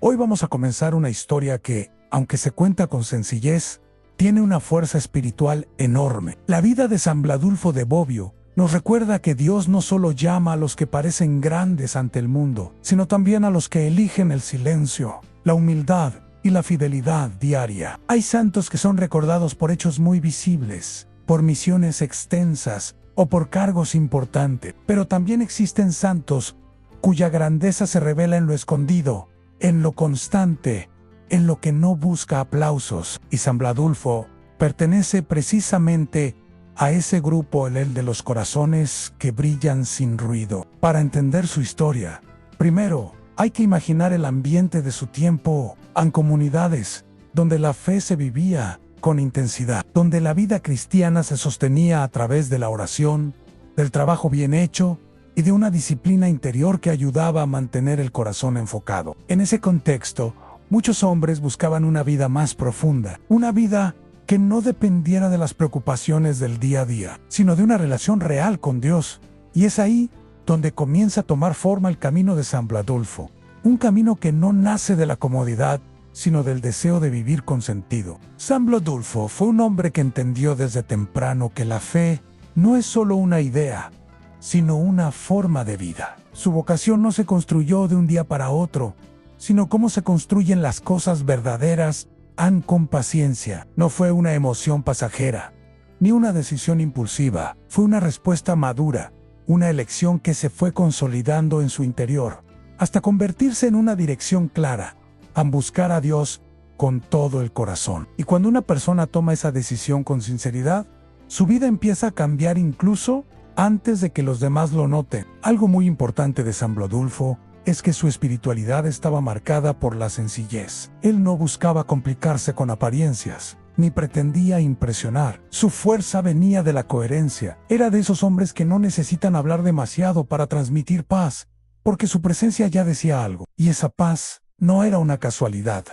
Hoy vamos a comenzar una historia que, aunque se cuenta con sencillez, tiene una fuerza espiritual enorme. La vida de San Bladulfo de Bobbio nos recuerda que Dios no solo llama a los que parecen grandes ante el mundo, sino también a los que eligen el silencio, la humildad y la fidelidad diaria. Hay santos que son recordados por hechos muy visibles, por misiones extensas o por cargos importantes, pero también existen santos cuya grandeza se revela en lo escondido, en lo constante, en lo que no busca aplausos. Y San Bladulfo pertenece precisamente a ese grupo, el de los corazones que brillan sin ruido. Para entender su historia, primero hay que imaginar el ambiente de su tiempo en comunidades donde la fe se vivía con intensidad, donde la vida cristiana se sostenía a través de la oración, del trabajo bien hecho y de una disciplina interior que ayudaba a mantener el corazón enfocado. En ese contexto, muchos hombres buscaban una vida más profunda, una vida que no dependiera de las preocupaciones del día a día, sino de una relación real con Dios. Y es ahí donde comienza a tomar forma el camino de San Bladulfo, un camino que no nace de la comodidad, sino del deseo de vivir con sentido. San Bladulfo fue un hombre que entendió desde temprano que la fe no es solo una idea, sino una forma de vida. Su vocación no se construyó de un día para otro, sino cómo se construyen las cosas verdaderas con paciencia. No fue una emoción pasajera, ni una decisión impulsiva. Fue una respuesta madura, una elección que se fue consolidando en su interior, hasta convertirse en una dirección clara, a buscar a Dios con todo el corazón. Y cuando una persona toma esa decisión con sinceridad, su vida empieza a cambiar incluso antes de que los demás lo noten. Algo muy importante de San Bladulfo es que su espiritualidad estaba marcada por la sencillez. Él no buscaba complicarse con apariencias, ni pretendía impresionar. Su fuerza venía de la coherencia. Era de esos hombres que no necesitan hablar demasiado para transmitir paz, porque su presencia ya decía algo. Y esa paz no era una casualidad.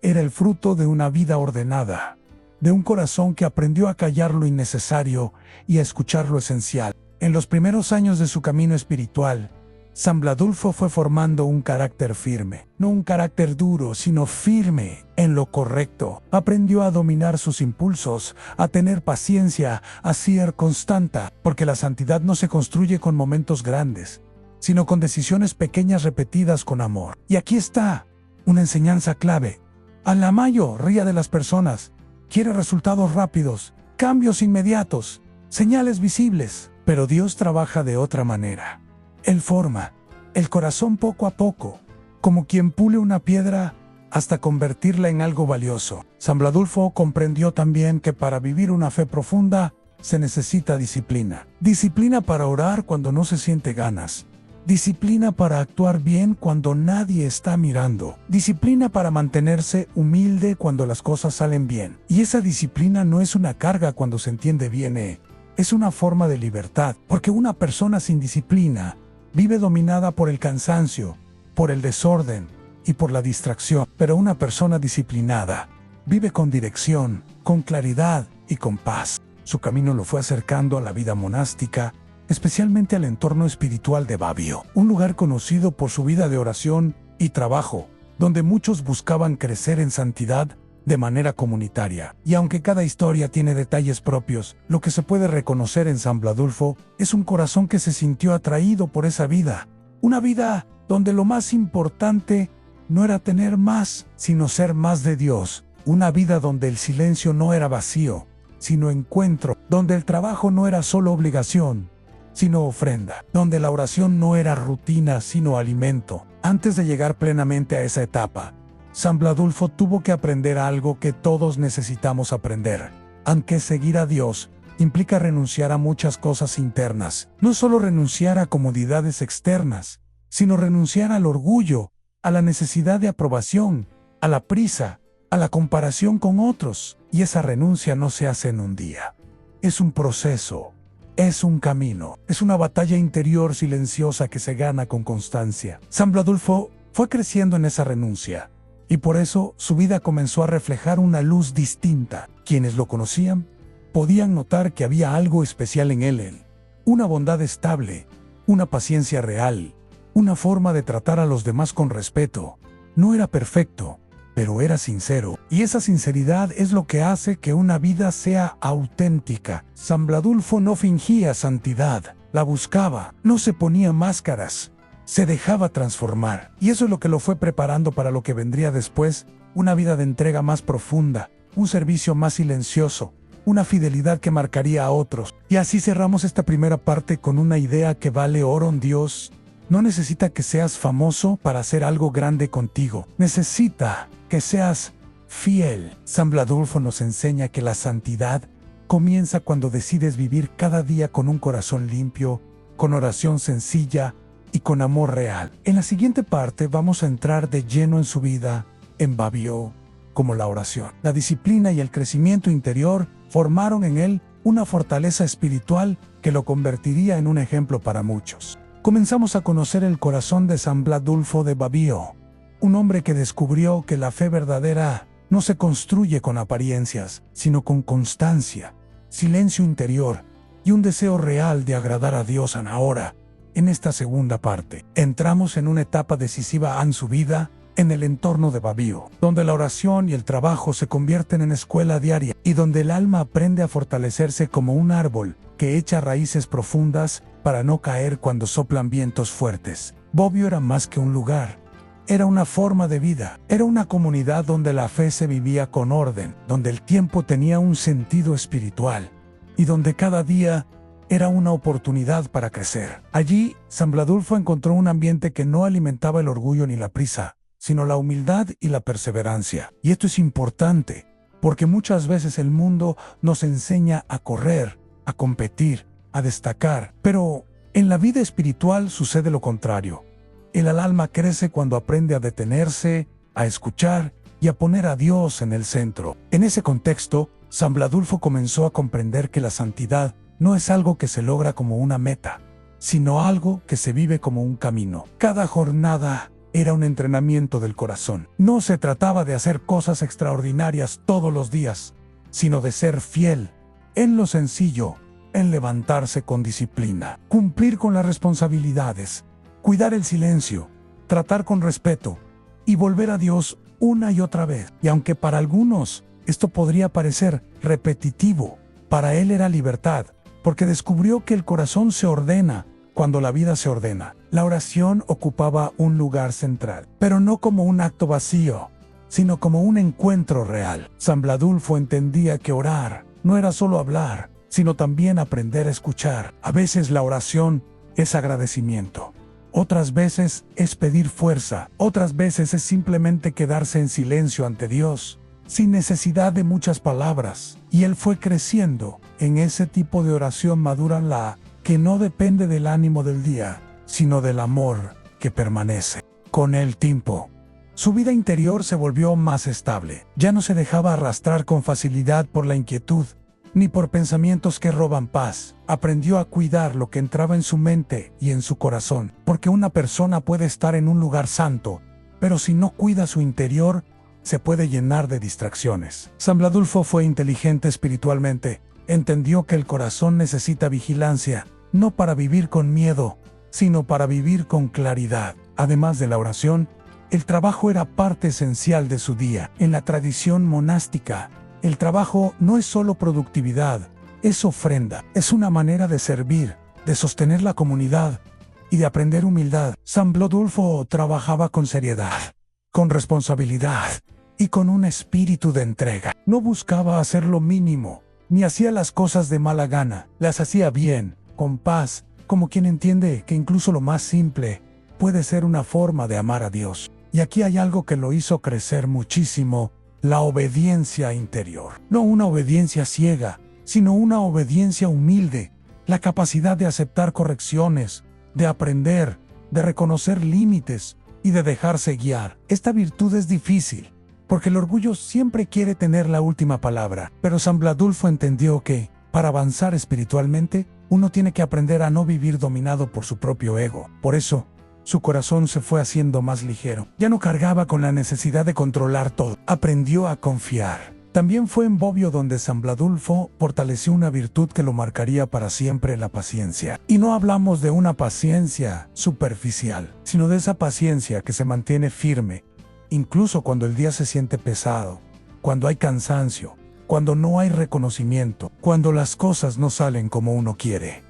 Era el fruto de una vida ordenada, de un corazón que aprendió a callar lo innecesario y a escuchar lo esencial. En los primeros años de su camino espiritual, San Bladulfo fue formando un carácter firme, no un carácter duro, sino firme en lo correcto. Aprendió a dominar sus impulsos, a tener paciencia, a ser constante, porque la santidad no se construye con momentos grandes, sino con decisiones pequeñas repetidas con amor. Y aquí está una enseñanza clave. A la mayoría de las personas quiere resultados rápidos, cambios inmediatos, señales visibles, pero Dios trabaja de otra manera. Él forma el corazón poco a poco, como quien pule una piedra hasta convertirla en algo valioso. San Bladulfo comprendió también que para vivir una fe profunda se necesita disciplina. Disciplina para orar cuando no se siente ganas. Disciplina para actuar bien cuando nadie está mirando. Disciplina para mantenerse humilde cuando las cosas salen bien. Y esa disciplina no es una carga cuando se entiende bien, es una forma de libertad, porque una persona sin disciplina vive dominada por el cansancio, por el desorden y por la distracción. Pero una persona disciplinada vive con dirección, con claridad y con paz. Su camino lo fue acercando a la vida monástica, especialmente al entorno espiritual de Bobbio, un lugar conocido por su vida de oración y trabajo, donde muchos buscaban crecer en santidad de manera comunitaria. Y aunque cada historia tiene detalles propios, lo que se puede reconocer en San Bladulfo es un corazón que se sintió atraído por esa vida. Una vida donde lo más importante no era tener más, sino ser más de Dios. Una vida donde el silencio no era vacío, sino encuentro. Donde el trabajo no era solo obligación, sino ofrenda. Donde la oración no era rutina, sino alimento. Antes de llegar plenamente a esa etapa, San Bladulfo tuvo que aprender algo que todos necesitamos aprender. Aunque seguir a Dios implica renunciar a muchas cosas internas. No solo renunciar a comodidades externas, sino renunciar al orgullo, a la necesidad de aprobación, a la prisa, a la comparación con otros. Y esa renuncia no se hace en un día. Es un proceso, es un camino, es una batalla interior silenciosa que se gana con constancia. San Bladulfo fue creciendo en esa renuncia, y por eso su vida comenzó a reflejar una luz distinta. Quienes lo conocían podían notar que había algo especial en él, una bondad estable, una paciencia real, una forma de tratar a los demás con respeto. No era perfecto, pero era sincero. Y esa sinceridad es lo que hace que una vida sea auténtica. Sambladulfo no fingía santidad, la buscaba, no se ponía máscaras, se dejaba transformar. Y eso es lo que lo fue preparando para lo que vendría después, una vida de entrega más profunda, un servicio más silencioso, una fidelidad que marcaría a otros. Y así cerramos esta primera parte con una idea que vale oro en Dios. No necesita que seas famoso para hacer algo grande contigo. Necesita que seas fiel. Sambladulfo nos enseña que la santidad comienza cuando decides vivir cada día con un corazón limpio, con oración sencilla y con amor real. En la siguiente parte vamos a entrar de lleno en su vida, en Babió, como la oración. La disciplina y el crecimiento interior formaron en él una fortaleza espiritual que lo convertiría en un ejemplo para muchos. Comenzamos a conocer el corazón de Sambladulfo de Babió, un hombre que descubrió que la fe verdadera no se construye con apariencias, sino con constancia, silencio interior y un deseo real de agradar a Dios. Ahora, en esta segunda parte, entramos en una etapa decisiva en su vida, en el entorno de Babió, donde la oración y el trabajo se convierten en escuela diaria y donde el alma aprende a fortalecerse como un árbol que echa raíces profundas para no caer cuando soplan vientos fuertes. Babió era más que un lugar, era una forma de vida, era una comunidad donde la fe se vivía con orden, donde el tiempo tenía un sentido espiritual y donde cada día era una oportunidad para crecer. Allí, Sambladulfo encontró un ambiente que no alimentaba el orgullo ni la prisa, sino la humildad y la perseverancia. Y esto es importante, porque muchas veces el mundo nos enseña a correr, a competir, a destacar. Pero en la vida espiritual sucede lo contrario. El alma crece cuando aprende a detenerse, a escuchar y a poner a Dios en el centro. En ese contexto, Sambladulfo comenzó a comprender que la santidad no es algo que se logra como una meta, sino algo que se vive como un camino. Cada jornada era un entrenamiento del corazón. No se trataba de hacer cosas extraordinarias todos los días, sino de ser fiel en lo sencillo, en levantarse con disciplina, cumplir con las responsabilidades, cuidar el silencio, tratar con respeto y volver a Dios una y otra vez. Y aunque para algunos esto podría parecer repetitivo, para él era libertad, porque descubrió que el corazón se ordena cuando la vida se ordena. La oración ocupaba un lugar central, pero no como un acto vacío, sino como un encuentro real. Sambladulfo entendía que orar no era solo hablar, sino también aprender a escuchar. A veces la oración es agradecimiento, otras veces es pedir fuerza, otras veces es simplemente quedarse en silencio ante Dios, sin necesidad de muchas palabras. Y él fue creciendo en ese tipo de oración madura, la que no depende del ánimo del día, sino del amor que permanece. Con el tiempo, su vida interior se volvió más estable. Ya no se dejaba arrastrar con facilidad por la inquietud, ni por pensamientos que roban paz. Aprendió a cuidar lo que entraba en su mente y en su corazón, porque una persona puede estar en un lugar santo, pero si no cuida su interior, se puede llenar de distracciones. Sambladulfo fue inteligente espiritualmente. Entendió que el corazón necesita vigilancia, no para vivir con miedo, sino para vivir con claridad. Además de la oración, el trabajo era parte esencial de su día. En la tradición monástica, el trabajo no es solo productividad, es ofrenda. Es una manera de servir, de sostener la comunidad y de aprender humildad. Sambladulfo trabajaba con seriedad, con responsabilidad y con un espíritu de entrega. No buscaba hacer lo mínimo, ni hacía las cosas de mala gana. Las hacía bien, con paz, como quien entiende que incluso lo más simple puede ser una forma de amar a Dios. Y aquí hay algo que lo hizo crecer muchísimo: la obediencia interior. No una obediencia ciega, sino una obediencia humilde, la capacidad de aceptar correcciones, de aprender, de reconocer límites y de dejarse guiar. Esta virtud es difícil, porque el orgullo siempre quiere tener la última palabra. Pero Sambladulfo entendió que, para avanzar espiritualmente, uno tiene que aprender a no vivir dominado por su propio ego. Por eso, su corazón se fue haciendo más ligero. Ya no cargaba con la necesidad de controlar todo. Aprendió a confiar. También fue en Bobbio donde Sambladulfo fortaleció una virtud que lo marcaría para siempre: la paciencia. Y no hablamos de una paciencia superficial, sino de esa paciencia que se mantiene firme, incluso cuando el día se siente pesado, cuando hay cansancio, cuando no hay reconocimiento, cuando las cosas no salen como uno quiere.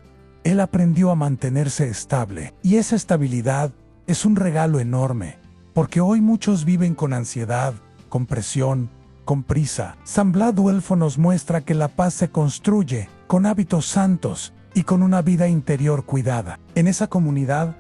Él aprendió a mantenerse estable, y esa estabilidad es un regalo enorme, porque hoy muchos viven con ansiedad, con presión, con prisa. San Bladulfo nos muestra que la paz se construye con hábitos santos y con una vida interior cuidada. En esa comunidad,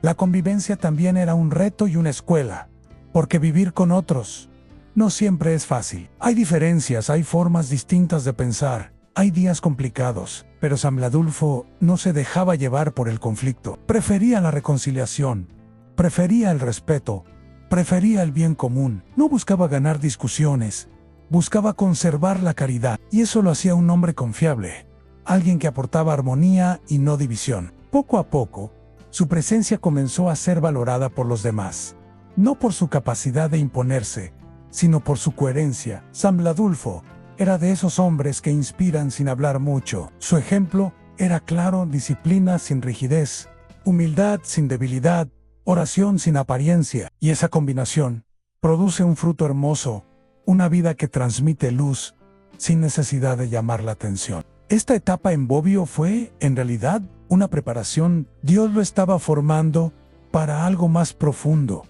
la convivencia también era un reto y una escuela, porque vivir con otros no siempre es fácil. Hay diferencias, hay formas distintas de pensar, hay días complicados, pero San Bladulfo no se dejaba llevar por el conflicto. Prefería la reconciliación, prefería el respeto, prefería el bien común. No buscaba ganar discusiones, buscaba conservar la caridad, y eso lo hacía un hombre confiable, alguien que aportaba armonía y no división. Poco a poco, su presencia comenzó a ser valorada por los demás, no por su capacidad de imponerse, sino por su coherencia. San Bladulfo era de esos hombres que inspiran sin hablar mucho. Su ejemplo era claro: disciplina sin rigidez, humildad sin debilidad, oración sin apariencia. Y esa combinación produce un fruto hermoso, una vida que transmite luz sin necesidad de llamar la atención. Esta etapa en Bobbio fue, en realidad, una preparación. Dios lo estaba formando para algo más profundo,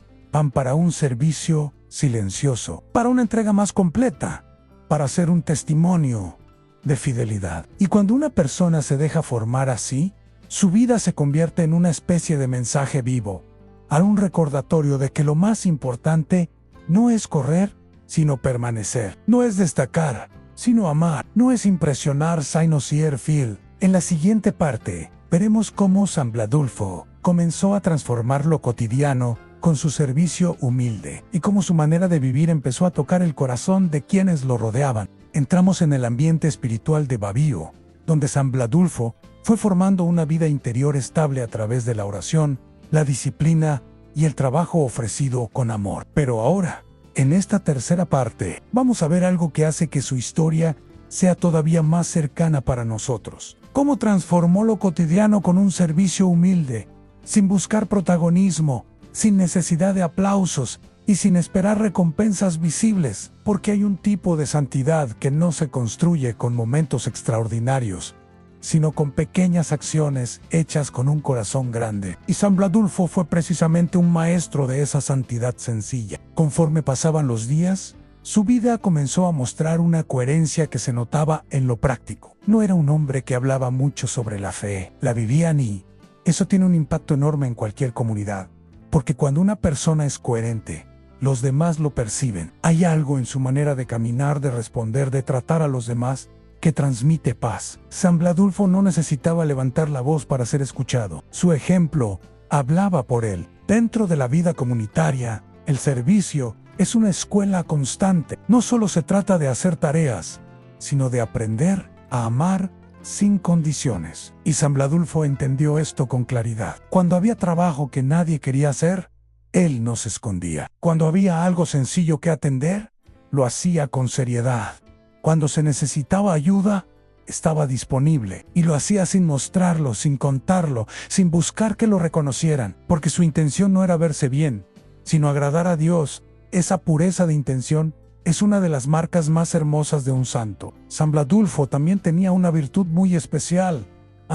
para un servicio silencioso, para una entrega más completa, para ser un testimonio de fidelidad. Y cuando una persona se deja formar así, su vida se convierte en una especie de mensaje vivo, a un recordatorio de que lo más importante no es correr, sino permanecer. No es destacar, sino amar. No es impresionar, sino ser fiel. En la siguiente parte, veremos cómo San Bladulfo comenzó a transformar lo cotidiano con su servicio humilde, y cómo su manera de vivir empezó a tocar el corazón de quienes lo rodeaban. Entramos en el ambiente espiritual de Bobbio, donde San Bladulfo fue formando una vida interior estable a través de la oración, la disciplina y el trabajo ofrecido con amor. Pero ahora, en esta tercera parte, vamos a ver algo que hace que su historia sea todavía más cercana para nosotros. Cómo transformó lo cotidiano con un servicio humilde, sin buscar protagonismo, sin necesidad de aplausos y sin esperar recompensas visibles, porque hay un tipo de santidad que no se construye con momentos extraordinarios, sino con pequeñas acciones hechas con un corazón grande. Y San Bladulfo fue precisamente un maestro de esa santidad sencilla. Conforme pasaban los días, su vida comenzó a mostrar una coherencia que se notaba en lo práctico. No era un hombre que hablaba mucho sobre la fe, la vivían, y eso tiene un impacto enorme en cualquier comunidad. Porque cuando una persona es coherente, los demás lo perciben. Hay algo en su manera de caminar, de responder, de tratar a los demás, que transmite paz. San Bladulfo no necesitaba levantar la voz para ser escuchado. Su ejemplo hablaba por él. Dentro de la vida comunitaria, el servicio es una escuela constante. No solo se trata de hacer tareas, sino de aprender a amar sin condiciones. Y San Bladulfo entendió esto con claridad. Cuando había trabajo que nadie quería hacer, él no se escondía. Cuando había algo sencillo que atender, lo hacía con seriedad. Cuando se necesitaba ayuda, estaba disponible, y lo hacía sin mostrarlo, sin contarlo, sin buscar que lo reconocieran, porque su intención no era verse bien, sino agradar a Dios. Esa pureza de intención es una de las marcas más hermosas de un santo. San Bladulfo también tenía una virtud muy especial.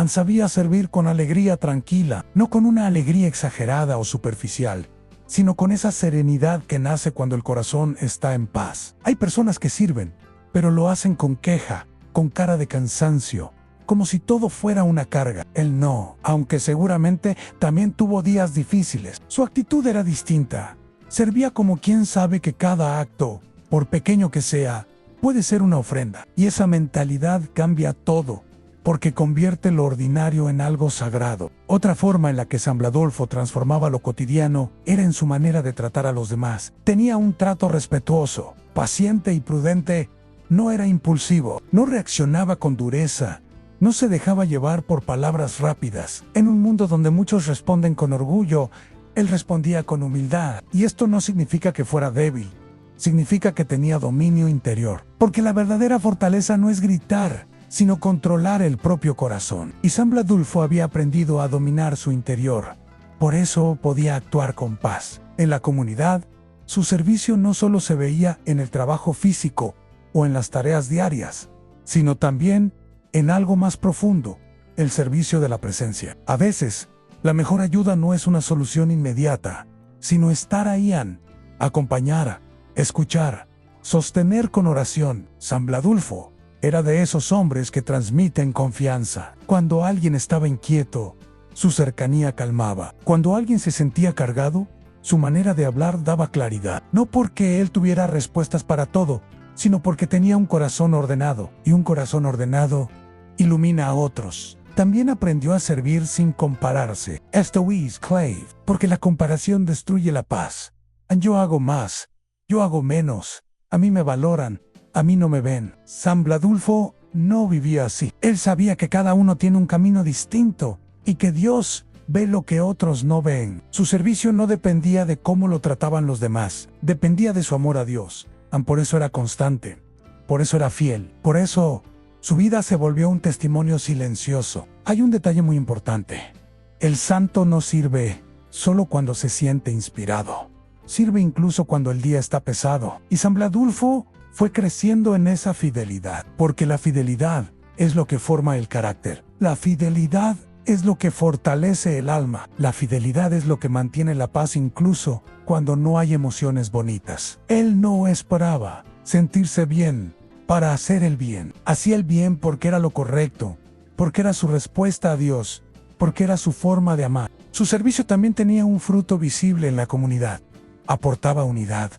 Sabía servir con alegría tranquila, no con una alegría exagerada o superficial, sino con esa serenidad que nace cuando el corazón está en paz. Hay personas que sirven, pero lo hacen con queja, con cara de cansancio, como si todo fuera una carga. Él no, aunque seguramente también tuvo días difíciles. Su actitud era distinta. Servía como quien sabe que cada acto, por pequeño que sea, puede ser una ofrenda. Y esa mentalidad cambia todo, porque convierte lo ordinario en algo sagrado. Otra forma en la que San Bladulfo transformaba lo cotidiano era en su manera de tratar a los demás. Tenía un trato respetuoso, paciente y prudente. No era impulsivo, no reaccionaba con dureza, no se dejaba llevar por palabras rápidas. En un mundo donde muchos responden con orgullo, él respondía con humildad. Y esto no significa que fuera débil, significa que tenía dominio interior. Porque la verdadera fortaleza no es gritar, sino controlar el propio corazón. Y San Bladulfo había aprendido a dominar su interior. Por eso podía actuar con paz. En la comunidad, Su servicio no solo se veía en el trabajo físico o en las tareas diarias, sino también en algo más profundo, el servicio de la presencia. A veces, la mejor ayuda no es una solución inmediata, sino estar ahí, acompañar, escuchar, sostener con oración. San Bladulfo era de esos hombres que transmiten confianza. Cuando alguien estaba inquieto, su cercanía calmaba. Cuando alguien se sentía cargado, su manera de hablar daba claridad. No porque él tuviera respuestas para todo, sino porque tenía un corazón ordenado, y un corazón ordenado ilumina a otros. También aprendió a servir sin compararse. Esto es clave, porque la comparación destruye la paz. Yo hago más, yo hago menos, a mí me valoran, a mí no me ven. San Bladulfo no vivía así. Él sabía que cada uno tiene un camino distinto y que Dios ve lo que otros no ven. Su servicio no dependía de cómo lo trataban los demás, dependía de su amor a Dios. Por eso era constante, por eso era fiel, por eso su vida se volvió un testimonio silencioso. Hay un detalle muy importante. El santo no sirve solo cuando se siente inspirado. Sirve incluso cuando el día está pesado. Y San Bladulfo fue creciendo en esa fidelidad, porque la fidelidad es lo que forma el carácter. La fidelidad es lo que fortalece el alma. La fidelidad es lo que mantiene la paz incluso cuando no hay emociones bonitas. Él no esperaba sentirse bien para hacer el bien. Hacía el bien porque era lo correcto, porque era su respuesta a Dios, porque era su forma de amar. Su servicio también tenía un fruto visible en la comunidad. Aportaba unidad.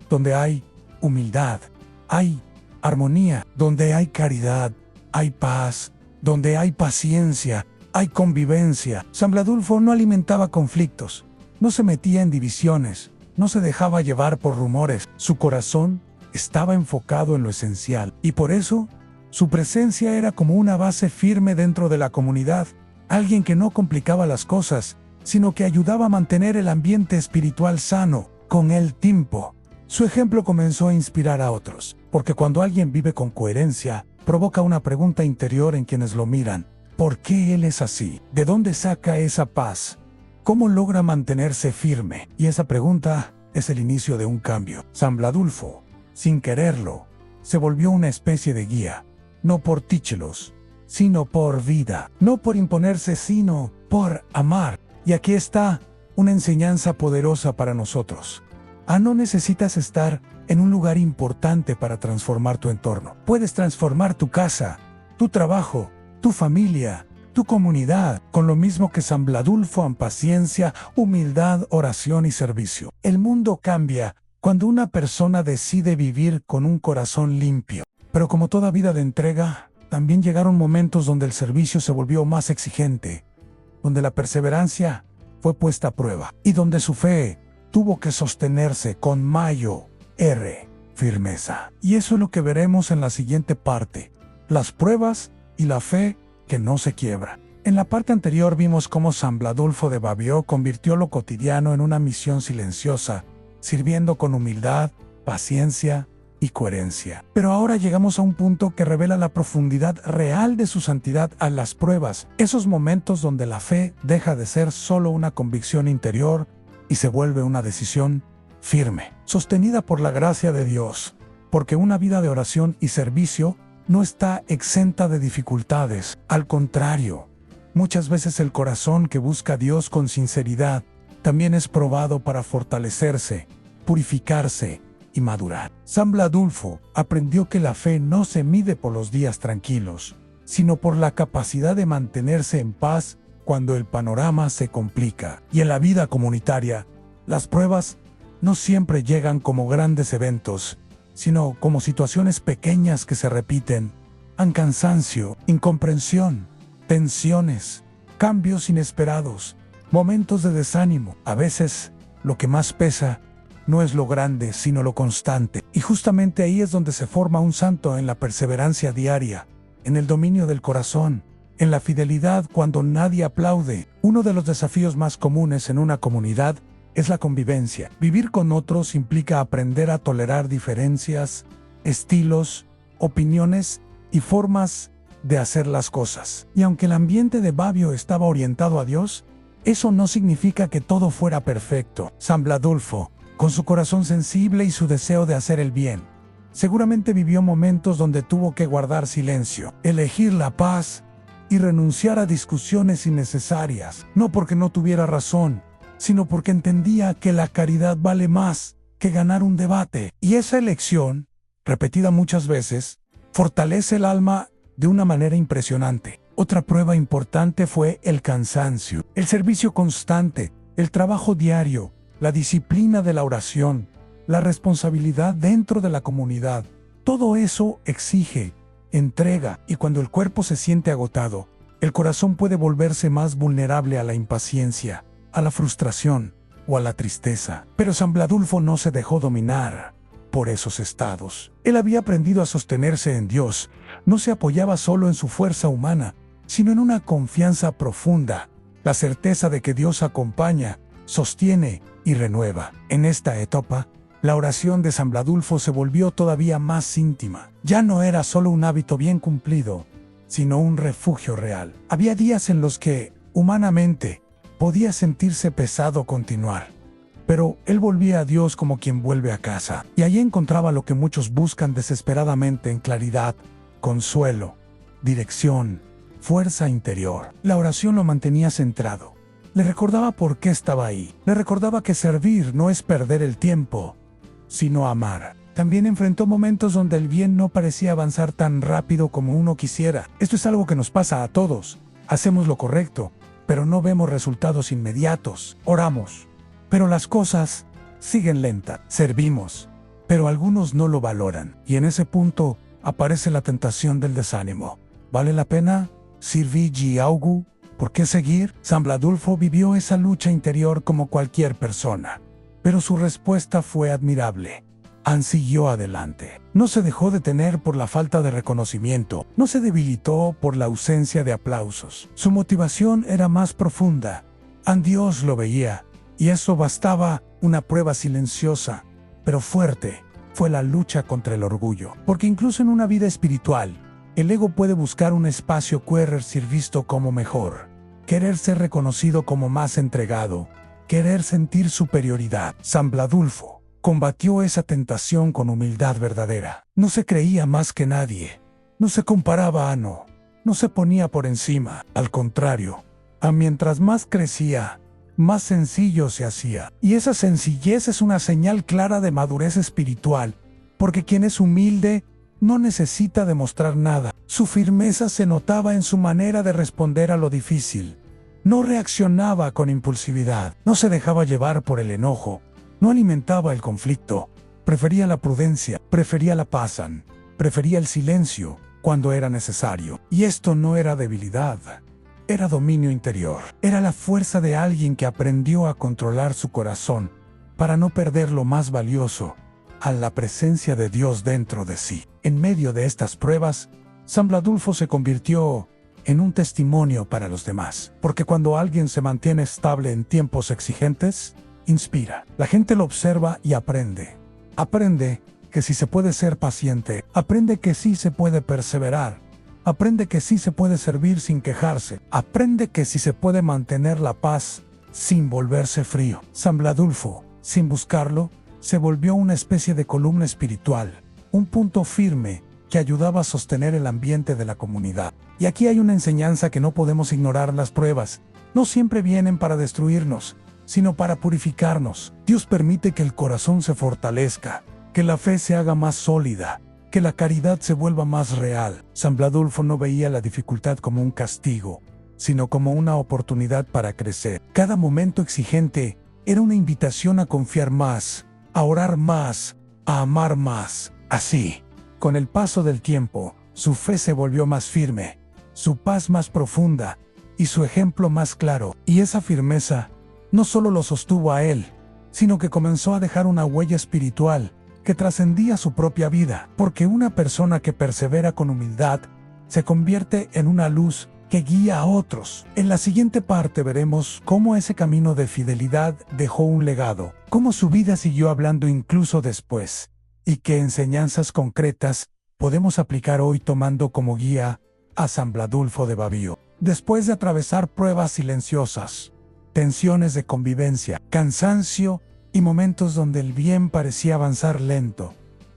Donde hay humildad, hay armonía. Donde hay caridad, hay paz. Donde hay paciencia, hay convivencia. San Bladulfo no alimentaba conflictos, no se metía en divisiones, no se dejaba llevar por rumores. Su corazón estaba enfocado en lo esencial, y por eso su presencia era como una base firme dentro de la comunidad, alguien que no complicaba las cosas, sino que ayudaba a mantener el ambiente espiritual sano. Con el tiempo, su ejemplo comenzó a inspirar a otros, porque cuando alguien vive con coherencia, provoca una pregunta interior en quienes lo miran. ¿Por qué él es así? ¿De dónde saca esa paz? ¿Cómo logra mantenerse firme? Y esa pregunta es el inicio de un cambio. San Bladulfo, sin quererlo, se volvió una especie de guía, no por títulos, sino por vida, no por imponerse, sino por amar. Y aquí está una enseñanza poderosa para nosotros. No necesitas estar en un lugar importante para transformar tu entorno. Puedes transformar tu casa, tu trabajo, tu familia, tu comunidad, con lo mismo que San Bladulfo, en paciencia, humildad, oración y servicio. El mundo cambia cuando una persona decide vivir con un corazón limpio. Pero como toda vida de entrega, también llegaron momentos donde el servicio se volvió más exigente, donde la perseverancia fue puesta a prueba y donde su fe tuvo que sostenerse con firmeza. Y eso es lo que veremos en la siguiente parte, las pruebas y la fe que no se quiebra. En la parte anterior vimos cómo San Bladulfo de Bavió convirtió lo cotidiano en una misión silenciosa, sirviendo con humildad, paciencia y coherencia. Pero ahora llegamos a un punto que revela la profundidad real de su santidad a las pruebas, esos momentos donde la fe deja de ser solo una convicción interior y se vuelve una decisión firme, sostenida por la gracia de Dios, porque una vida de oración y servicio no está exenta de dificultades. Al contrario, muchas veces el corazón que busca a Dios con sinceridad también es probado para fortalecerse, purificarse y madurar. San Bladulfo aprendió que la fe no se mide por los días tranquilos, sino por la capacidad de mantenerse en paz cuando el panorama se complica. Y en la vida comunitaria, las pruebas no siempre llegan como grandes eventos, sino como situaciones pequeñas que se repiten. Cansancio, incomprensión, tensiones, cambios inesperados, momentos de desánimo. A veces, lo que más pesa no es lo grande, sino lo constante. Y justamente ahí es donde se forma un santo, en la perseverancia diaria, en el dominio del corazón, en la fidelidad cuando nadie aplaude. Uno de los desafíos más comunes en una comunidad es la convivencia. Vivir con otros implica aprender a tolerar diferencias, estilos, opiniones y formas de hacer las cosas. Y aunque el ambiente de Bavió estaba orientado a Dios, eso no significa que todo fuera perfecto. San Bladulfo con su corazón sensible y su deseo de hacer el bien. Seguramente vivió momentos donde tuvo que guardar silencio, elegir la paz y renunciar a discusiones innecesarias, no porque no tuviera razón, sino porque entendía que la caridad vale más que ganar un debate. Y esa elección, repetida muchas veces, fortalece el alma de una manera impresionante. Otra prueba importante fue el cansancio, el servicio constante, el trabajo diario, la disciplina de la oración, la responsabilidad dentro de la comunidad. Todo eso exige entrega, y cuando el cuerpo se siente agotado, el corazón puede volverse más vulnerable a la impaciencia, a la frustración o a la tristeza. Pero San Bladulfo no se dejó dominar por esos estados. Él había aprendido a sostenerse en Dios. No se apoyaba solo en su fuerza humana, sino en una confianza profunda, la certeza de que Dios acompaña, sostiene y renueva. En esta etapa, la oración de San Bladulfo se volvió todavía más íntima. Ya no era solo un hábito bien cumplido, sino un refugio real. Había días en los que, humanamente, podía sentirse pesado continuar. Pero él volvía a Dios como quien vuelve a casa, y allí encontraba lo que muchos buscan desesperadamente en claridad, consuelo, dirección, fuerza interior. La oración lo mantenía centrado. Le recordaba por qué estaba ahí. Le recordaba que servir no es perder el tiempo, sino amar. También enfrentó momentos donde el bien no parecía avanzar tan rápido como uno quisiera. Esto es algo que nos pasa a todos. Hacemos lo correcto, pero no vemos resultados inmediatos. Oramos, pero las cosas siguen lentas. Servimos, pero algunos no lo valoran. Y en ese punto aparece la tentación del desánimo. ¿Vale la pena? ¿Servir algo? ¿Por qué seguir? San Bladulfo vivió esa lucha interior como cualquier persona, pero su respuesta fue admirable. Siguió adelante. No se dejó detener por la falta de reconocimiento, no se debilitó por la ausencia de aplausos. Su motivación era más profunda. Dios lo veía, y eso bastaba. Una prueba silenciosa, pero fuerte, fue la lucha contra el orgullo. Porque incluso en una vida espiritual, el ego puede buscar un espacio, querer ser visto como mejor, querer ser reconocido como más entregado, querer sentir superioridad. San Bladulfo combatió esa tentación con humildad verdadera. No se creía más que nadie, no se comparaba no se ponía por encima. Al contrario, mientras más crecía, más sencillo se hacía. Y esa sencillez es una señal clara de madurez espiritual, porque quien es humilde no necesita demostrar nada. Su firmeza se notaba en su manera de responder a lo difícil. No reaccionaba con impulsividad, no se dejaba llevar por el enojo, no alimentaba el conflicto, prefería la prudencia, prefería la paz, prefería el silencio cuando era necesario. Y esto no era debilidad, era dominio interior. Era la fuerza de alguien que aprendió a controlar su corazón para no perder lo más valioso, a la presencia de Dios dentro de sí. En medio de estas pruebas, San Bladulfo se convirtió en un testimonio para los demás, porque cuando alguien se mantiene estable en tiempos exigentes, inspira. La gente lo observa y aprende. Aprende que sí se puede ser paciente, aprende que sí se puede perseverar, aprende que sí se puede servir sin quejarse, aprende que sí se puede mantener la paz sin volverse frío. San Bladulfo, sin buscarlo, se volvió una especie de columna espiritual, un punto firme que ayudaba a sostener el ambiente de la comunidad. Y aquí hay una enseñanza que no podemos ignorar: las pruebas no siempre vienen para destruirnos, sino para purificarnos. Dios permite que el corazón se fortalezca, que la fe se haga más sólida, que la caridad se vuelva más real. San Bladulfo no veía la dificultad como un castigo, sino como una oportunidad para crecer. Cada momento exigente era una invitación a confiar más, a orar más, a amar más. Así, con el paso del tiempo, su fe se volvió más firme, su paz más profunda y su ejemplo más claro. Y esa firmeza no solo lo sostuvo a él, sino que comenzó a dejar una huella espiritual que trascendía su propia vida, porque una persona que persevera con humildad se convierte en una luz que guía a otros. En la siguiente parte veremos cómo ese camino de fidelidad dejó un legado, cómo su vida siguió hablando incluso después, y qué enseñanzas concretas podemos aplicar hoy tomando como guía a San Bladulfo de Bavío. Después de atravesar pruebas silenciosas, tensiones de convivencia, cansancio y momentos donde el bien parecía avanzar lento,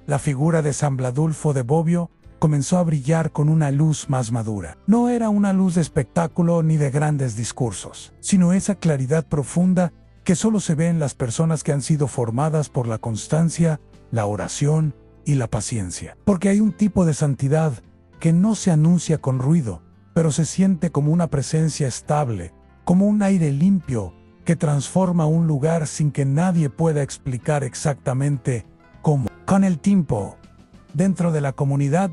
la figura de San Bladulfo de Bobbio comenzó a brillar con una luz más madura. No era una luz de espectáculo ni de grandes discursos, sino esa claridad profunda que solo se ve en las personas que han sido formadas por la constancia, la oración y la paciencia. Porque hay un tipo de santidad que no se anuncia con ruido, pero se siente como una presencia estable, como un aire limpio que transforma un lugar sin que nadie pueda explicar exactamente cómo. Con el tiempo, dentro de la comunidad,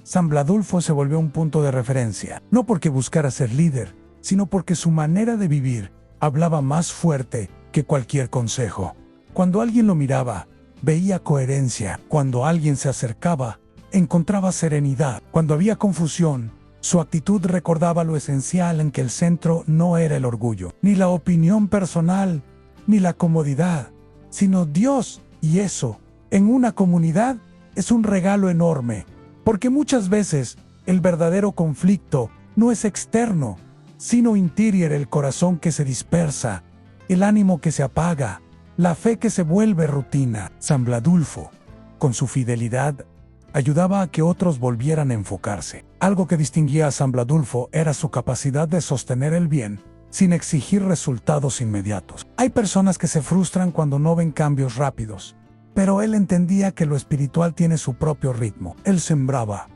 San Bladulfo se volvió un punto de referencia, no porque buscara ser líder, sino porque su manera de vivir hablaba más fuerte que cualquier consejo. Cuando alguien lo miraba, veía coherencia. Cuando alguien se acercaba, encontraba serenidad. Cuando había confusión, su actitud recordaba lo esencial en que el centro no era el orgullo, ni la opinión personal, ni la comodidad, sino Dios. Y eso, en una comunidad, es un regalo enorme, porque muchas veces el verdadero conflicto no es externo, sino interior, el corazón que se dispersa, el ánimo que se apaga, la fe que se vuelve rutina. San Bladulfo, con su fidelidad, ayudaba a que otros volvieran a enfocarse. Algo que distinguía a San Bladulfo era su capacidad de sostener el bien sin exigir resultados inmediatos. Hay personas que se frustran cuando no ven cambios rápidos, pero él entendía que lo espiritual tiene su propio ritmo. Él sembraba,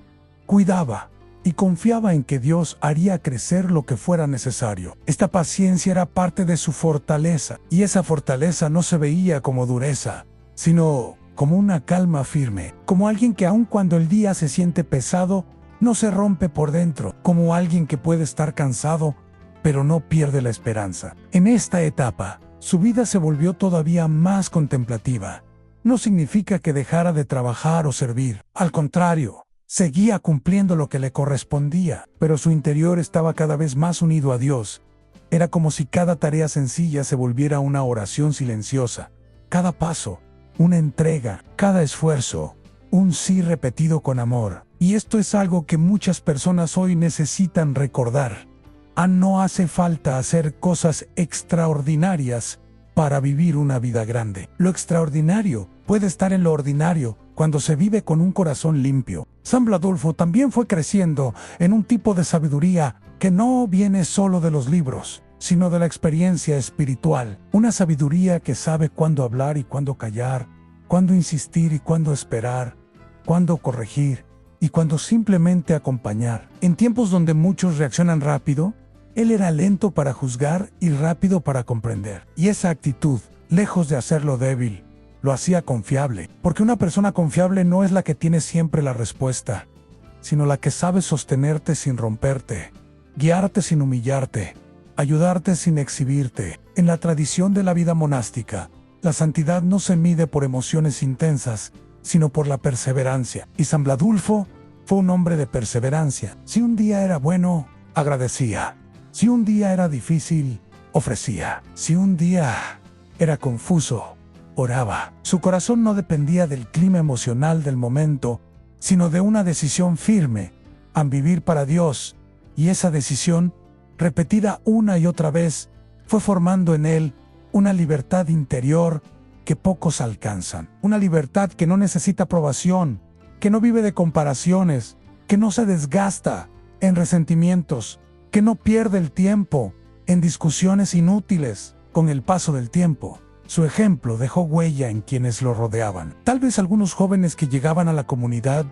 cuidaba y confiaba en que Dios haría crecer lo que fuera necesario. Esta paciencia era parte de su fortaleza, y esa fortaleza no se veía como dureza, sino como una calma firme, como alguien que aun cuando el día se siente pesado, no se rompe por dentro, como alguien que puede estar cansado, pero no pierde la esperanza. En esta etapa, su vida se volvió todavía más contemplativa. No significa que dejara de trabajar o servir. Al contrario, seguía cumpliendo lo que le correspondía, pero su interior estaba cada vez más unido a Dios. Era como si cada tarea sencilla se volviera una oración silenciosa. Cada paso, una entrega, cada esfuerzo, un sí repetido con amor. Y esto es algo que muchas personas hoy necesitan recordar. No hace falta hacer cosas extraordinarias para vivir una vida grande. Lo extraordinario puede estar en lo ordinario cuando se vive con un corazón limpio. San Bladulfo también fue creciendo en un tipo de sabiduría que no viene solo de los libros, sino de la experiencia espiritual. Una sabiduría que sabe cuándo hablar y cuándo callar, cuándo insistir y cuándo esperar, cuándo corregir y cuándo simplemente acompañar. En tiempos donde muchos reaccionan rápido, él era lento para juzgar y rápido para comprender. Y esa actitud, lejos de hacerlo débil, lo hacía confiable. Porque una persona confiable no es la que tiene siempre la respuesta, sino la que sabe sostenerte sin romperte, guiarte sin humillarte, ayudarte sin exhibirte. En la tradición de la vida monástica, la santidad no se mide por emociones intensas, sino por la perseverancia. Y San Bladulfo fue un hombre de perseverancia. Si un día era bueno, agradecía. Si un día era difícil, ofrecía. Si un día era confuso, oraba. Su corazón no dependía del clima emocional del momento, sino de una decisión firme a vivir para Dios. Y esa decisión, repetida una y otra vez, fue formando en él una libertad interior que pocos alcanzan. Una libertad que no necesita aprobación, que no vive de comparaciones, que no se desgasta en resentimientos, que no pierde el tiempo en discusiones inútiles. Con el paso del tiempo, su ejemplo dejó huella en quienes lo rodeaban. Tal vez algunos jóvenes que llegaban a la comunidad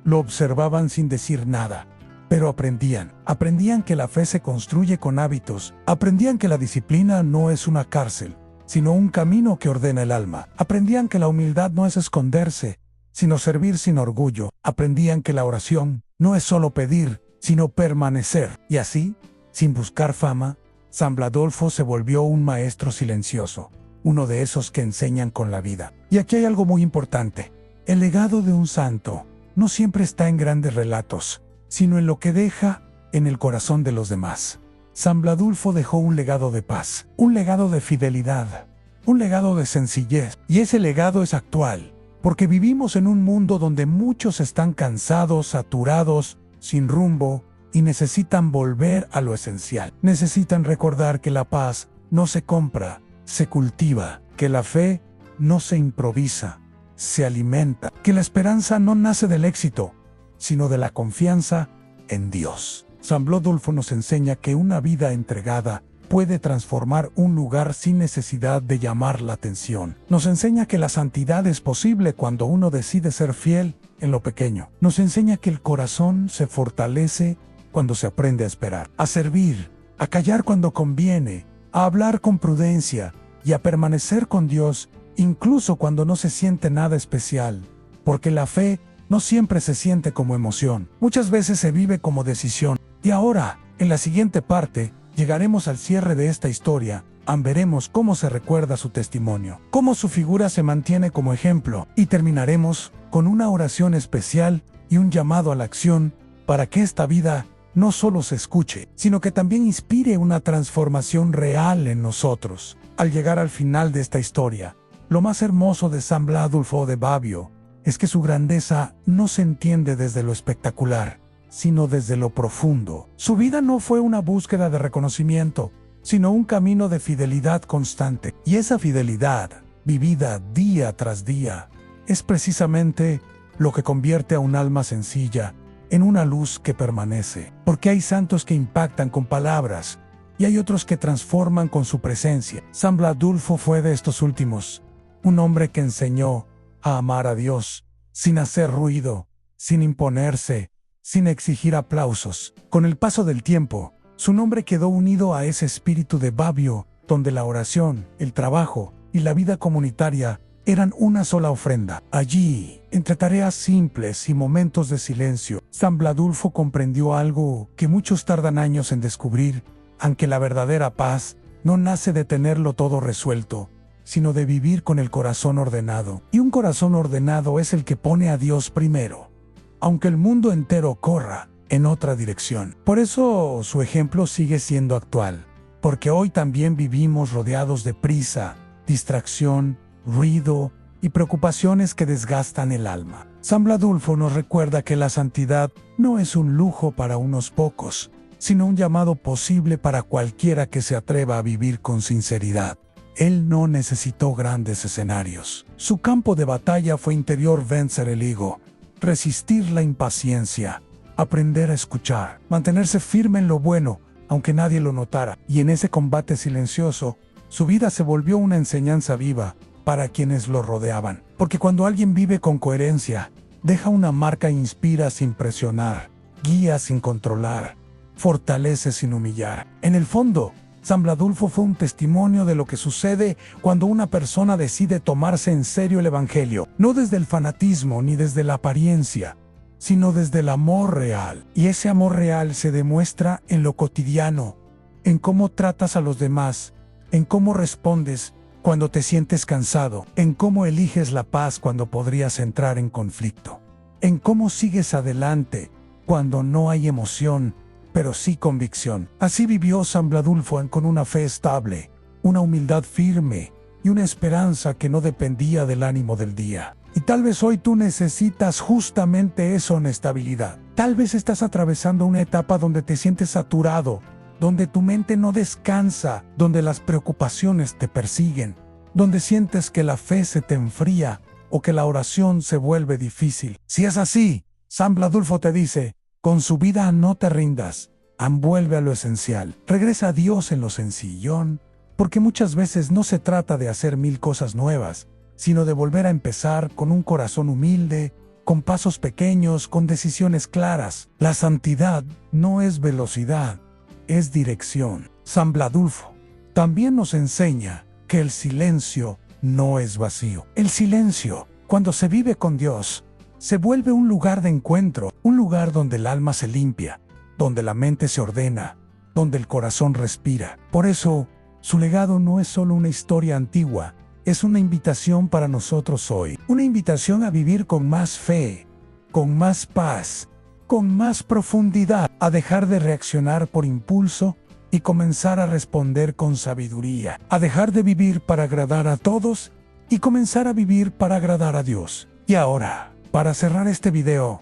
lo observaban sin decir nada, pero aprendían que la fe se construye con hábitos, aprendían que la disciplina no es una cárcel, sino un camino que ordena el alma, aprendían que la humildad no es esconderse, sino servir sin orgullo, aprendían que la oración no es solo pedir, sino permanecer. Y así, sin buscar fama, San Bladulfo se volvió un maestro silencioso, uno de esos que enseñan con la vida. Y aquí hay algo muy importante. El legado de un santo no siempre está en grandes relatos, sino en lo que deja en el corazón de los demás. San Bladulfo dejó un legado de paz, un legado de fidelidad, un legado de sencillez. Y ese legado es actual, porque vivimos en un mundo donde muchos están cansados, saturados, sin rumbo, y necesitan volver a lo esencial. Necesitan recordar que la paz no se compra, se cultiva, que la fe no se improvisa, se alimenta, que la esperanza no nace del éxito, sino de la confianza en Dios. San Bladulfo nos enseña que una vida entregada puede transformar un lugar sin necesidad de llamar la atención. Nos enseña que la santidad es posible cuando uno decide ser fiel en lo pequeño. Nos enseña que el corazón se fortalece cuando se aprende a esperar, a servir, a callar cuando conviene, a hablar con prudencia y a permanecer con Dios incluso cuando no se siente nada especial, porque la fe no siempre se siente como emoción, muchas veces se vive como decisión. Y ahora, en la siguiente parte, llegaremos al cierre de esta historia, veremos cómo se recuerda su testimonio, cómo su figura se mantiene como ejemplo, y terminaremos con una oración especial y un llamado a la acción para que esta vida no solo se escuche, sino que también inspire una transformación real en nosotros. Al llegar al final de esta historia, lo más hermoso de San Bladulfo de Bobbio es que su grandeza no se entiende desde lo espectacular, sino desde lo profundo. Su vida no fue una búsqueda de reconocimiento, sino un camino de fidelidad constante. Y esa fidelidad, vivida día tras día, es precisamente lo que convierte a un alma sencilla en una luz que permanece. Porque hay santos que impactan con palabras y hay otros que transforman con su presencia. San Bladulfo fue de estos últimos, un hombre que enseñó a amar a Dios sin hacer ruido, sin imponerse, sin exigir aplausos. Con el paso del tiempo, su nombre quedó unido a ese espíritu de Bobbio, donde la oración, el trabajo y la vida comunitaria eran una sola ofrenda. Allí, entre tareas simples y momentos de silencio, San Bladulfo comprendió algo que muchos tardan años en descubrir, aunque la verdadera paz no nace de tenerlo todo resuelto, sino de vivir con el corazón ordenado. Y un corazón ordenado es el que pone a Dios primero, aunque el mundo entero corra en otra dirección. Por eso su ejemplo sigue siendo actual, porque hoy también vivimos rodeados de prisa, distracción, ruido y preocupaciones que desgastan el alma. San Bladulfo nos recuerda que la santidad no es un lujo para unos pocos, sino un llamado posible para cualquiera que se atreva a vivir con sinceridad. Él no necesitó grandes escenarios. Su campo de batalla fue interior: vencer el ego, resistir la impaciencia, aprender a escuchar, mantenerse firme en lo bueno, aunque nadie lo notara. Y en ese combate silencioso, su vida se volvió una enseñanza viva para quienes lo rodeaban. Porque cuando alguien vive con coherencia, deja una marca e inspira sin presionar, guía sin controlar, fortalece sin humillar. En el fondo, San Bladulfo fue un testimonio de lo que sucede cuando una persona decide tomarse en serio el Evangelio, no desde el fanatismo ni desde la apariencia, sino desde el amor real. Y ese amor real se demuestra en lo cotidiano, en cómo tratas a los demás, en cómo respondes cuando te sientes cansado, en cómo eliges la paz cuando podrías entrar en conflicto, en cómo sigues adelante cuando no hay emoción, pero sí convicción. Así vivió San Bladulfo con una fe estable, una humildad firme y una esperanza que no dependía del ánimo del día. Y tal vez hoy tú necesitas justamente eso, en estabilidad. Tal vez estás atravesando una etapa donde te sientes saturado, donde tu mente no descansa, donde las preocupaciones te persiguen, donde sientes que la fe se te enfría o que la oración se vuelve difícil. Si es así, San Bladulfo te dice: con su vida no te rindas, vuelve a lo esencial. Regresa a Dios en lo sencillón, porque muchas veces no se trata de hacer 1000 cosas nuevas, sino de volver a empezar con un corazón humilde, con pasos pequeños, con decisiones claras. La santidad no es velocidad, es dirección. San Bladulfo también nos enseña que el silencio no es vacío. El silencio, cuando se vive con Dios, se vuelve un lugar de encuentro, un lugar donde el alma se limpia, donde la mente se ordena, donde el corazón respira. Por eso, su legado no es solo una historia antigua, es una invitación para nosotros hoy. Una invitación a vivir con más fe, con más paz, con más profundidad, a dejar de reaccionar por impulso y comenzar a responder con sabiduría, a dejar de vivir para agradar a todos y comenzar a vivir para agradar a Dios. Y ahora, para cerrar este video,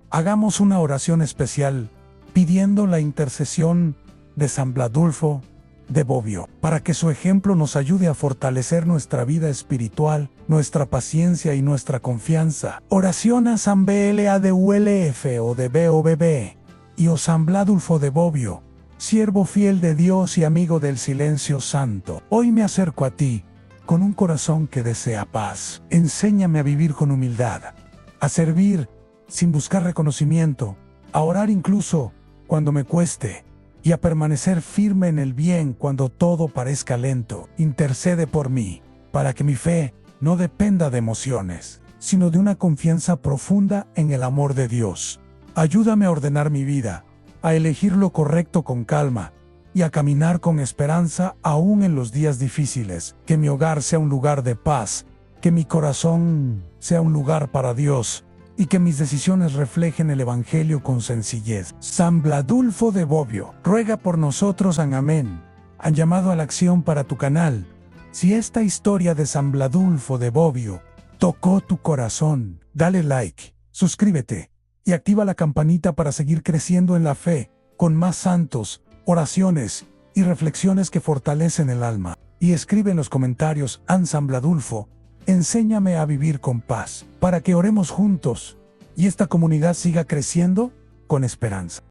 hagamos una oración especial pidiendo la intercesión de San Bladulfo de Bobbio, para que su ejemplo nos ayude a fortalecer nuestra vida espiritual, nuestra paciencia y nuestra confianza. Oración a San Bladulfo o de Bobb y o San Bladulfo de Bobbio, siervo fiel de Dios y amigo del silencio santo. Hoy me acerco a ti, con un corazón que desea paz. Enséñame a vivir con humildad, a servir sin buscar reconocimiento, a orar incluso cuando me cueste, y a permanecer firme en el bien cuando todo parezca lento. Intercede por mí, para que mi fe no dependa de emociones, sino de una confianza profunda en el amor de Dios. Ayúdame a ordenar mi vida, a elegir lo correcto con calma, y a caminar con esperanza aún en los días difíciles. Que mi hogar sea un lugar de paz, que mi corazón sea un lugar para Dios, y que mis decisiones reflejen el Evangelio con sencillez. San Bladulfo de Bobbio, ruega por nosotros. Amén. Han llamado a la acción para tu canal. Si esta historia de San Bladulfo de Bobbio tocó tu corazón, dale like, suscríbete y activa la campanita para seguir creciendo en la fe, con más santos, oraciones y reflexiones que fortalecen el alma. Y escribe en los comentarios: San Bladulfo, enséñame a vivir con paz, para que oremos juntos y esta comunidad siga creciendo con esperanza.